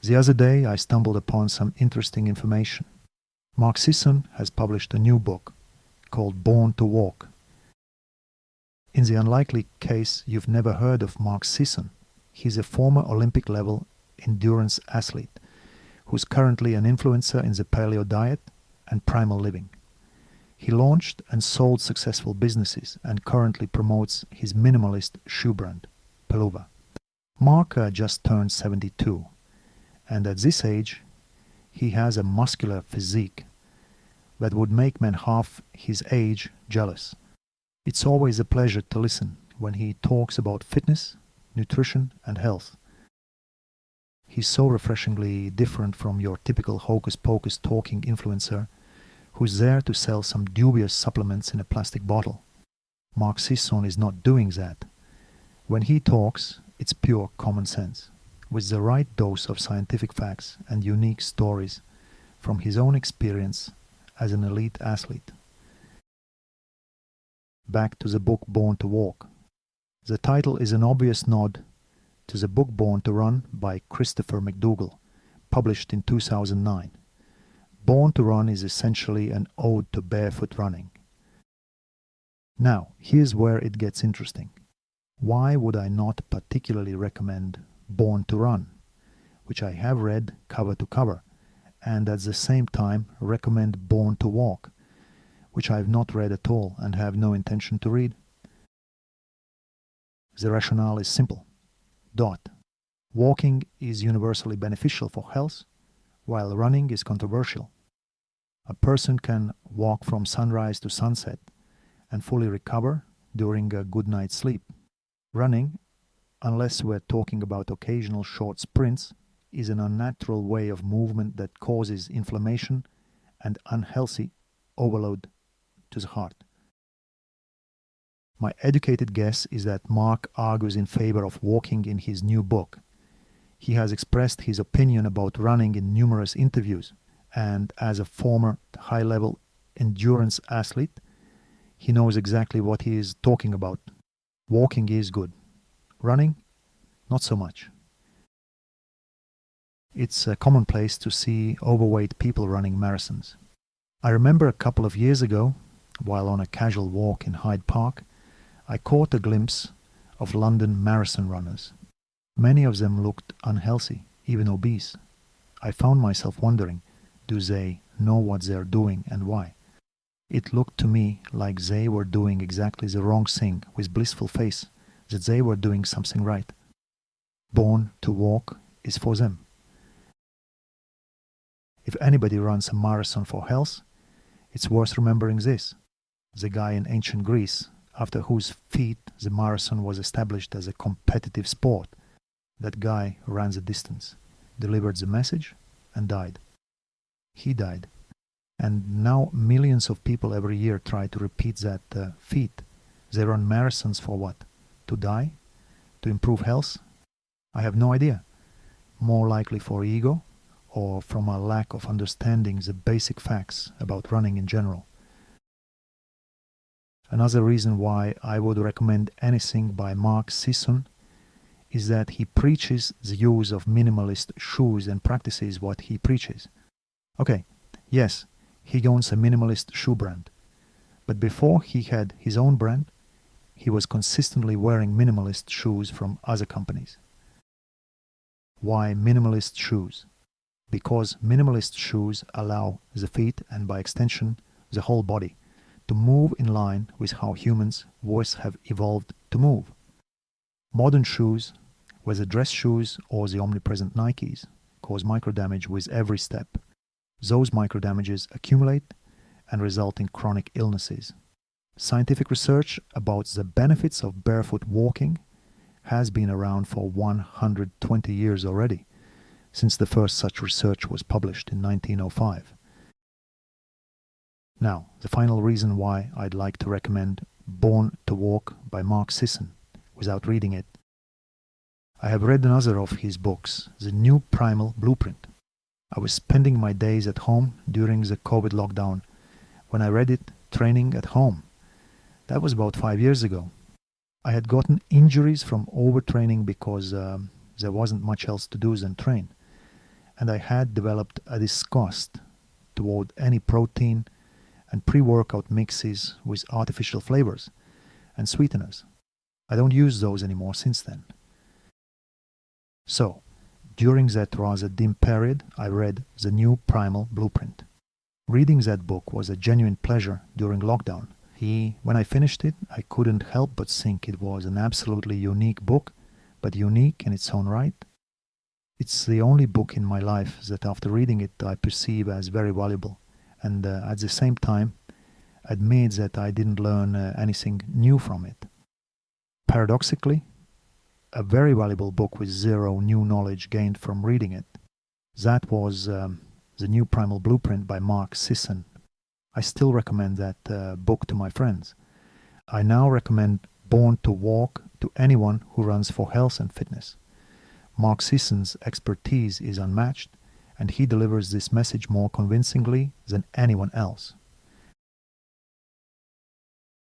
The other day I stumbled upon some interesting information. Mark Sisson has published a new book called Born to Walk. In the unlikely case you've never heard of Mark Sisson, he's a former Olympic-level endurance athlete who's currently an influencer in the paleo diet and primal living. He launched and sold successful businesses and currently promotes his minimalist shoe brand, Peluva. Mark just turned 72, and at this age he has a muscular physique that would make men half his age jealous. It's always a pleasure to listen when he talks about fitness, nutrition and health. He's so refreshingly different from your typical hocus-pocus talking influencer who's there to sell some dubious supplements in a plastic bottle. Mark Sisson is not doing that. When he talks, it's pure common sense, with the right dose of scientific facts and unique stories from his own experience as an elite athlete. Back to the book Born to Walk. The title is an obvious nod to the book Born to Run by Christopher McDougall, published in 2009. Born to Run is essentially an ode to barefoot running. Now, here's where it gets interesting. Why would I not particularly recommend Born to Run, which I have read cover to cover, and at the same time recommend Born to Walk, which I have not read at all and have no intention to read? The rationale is simple. Walking is universally beneficial for health, while running is controversial. A person can walk from sunrise to sunset and fully recover during a good night's sleep. Running, unless we're talking about occasional short sprints, is an unnatural way of movement that causes inflammation and unhealthy overload to the heart. My educated guess is that Mark argues in favor of walking in his new book. He has expressed his opinion about running in numerous interviews, and as a former high-level endurance athlete, he knows exactly what he is talking about. Walking is good. Running, not so much. It's commonplace to see overweight people running marathons. I remember a couple of years ago, while on a casual walk in Hyde Park, I caught a glimpse of London marathon runners. Many of them looked unhealthy, even obese. I found myself wondering, do they know what they're doing and why? It looked to me like they were doing exactly the wrong thing with blissful face, that they were doing something right. Born to Walk is for them. If anybody runs a marathon for health, it's worth remembering this. The guy in ancient Greece, after whose feet the marathon was established as a competitive sport, that guy ran the distance, delivered the message, and died. He died. And now millions of people every year try to repeat that feat. They run marathons for what? To die? To improve health? I have no idea. More likely for ego, or from a lack of understanding the basic facts about running in general. Another reason why I would recommend anything by Mark Sisson is that he preaches the use of minimalist shoes and practices what he preaches. Okay, yes, he owns a minimalist shoe brand, but before he had his own brand, he was consistently wearing minimalist shoes from other companies. Why minimalist shoes? Because minimalist shoes allow the feet, and by extension the whole body, to move in line with how humans always have evolved to move. Modern shoes, whether dress shoes or the omnipresent Nikes, cause microdamage with every step. Those microdamages accumulate and result in chronic illnesses. Scientific research about the benefits of barefoot walking has been around for 120 years already, since the first such research was published in 1905. Now, the final reason why I'd like to recommend Born to Walk by Mark Sisson, without reading it. I have read another of his books, The New Primal Blueprint. I was spending my days at home during the COVID lockdown when I read it training at home. That was about 5 years ago. I had gotten injuries from overtraining because there wasn't much else to do than train. and I had developed a disgust toward any protein and pre-workout mixes with artificial flavors and sweeteners. I don't use those anymore since then. So, during that rather dim period, I read The New Primal Blueprint. Reading that book was a genuine pleasure during lockdown. When I finished it, I couldn't help but think it was an absolutely unique book, but unique in its own right. It's the only book in my life that after reading it I perceive as very valuable, and at the same time admit that I didn't learn anything new from it. Paradoxically, a very valuable book with zero new knowledge gained from reading it. That was The New Primal Blueprint by Mark Sisson. I still recommend that book to my friends. I now recommend Born to Walk to anyone who runs for health and fitness. Mark Sisson's expertise is unmatched, and he delivers this message more convincingly than anyone else.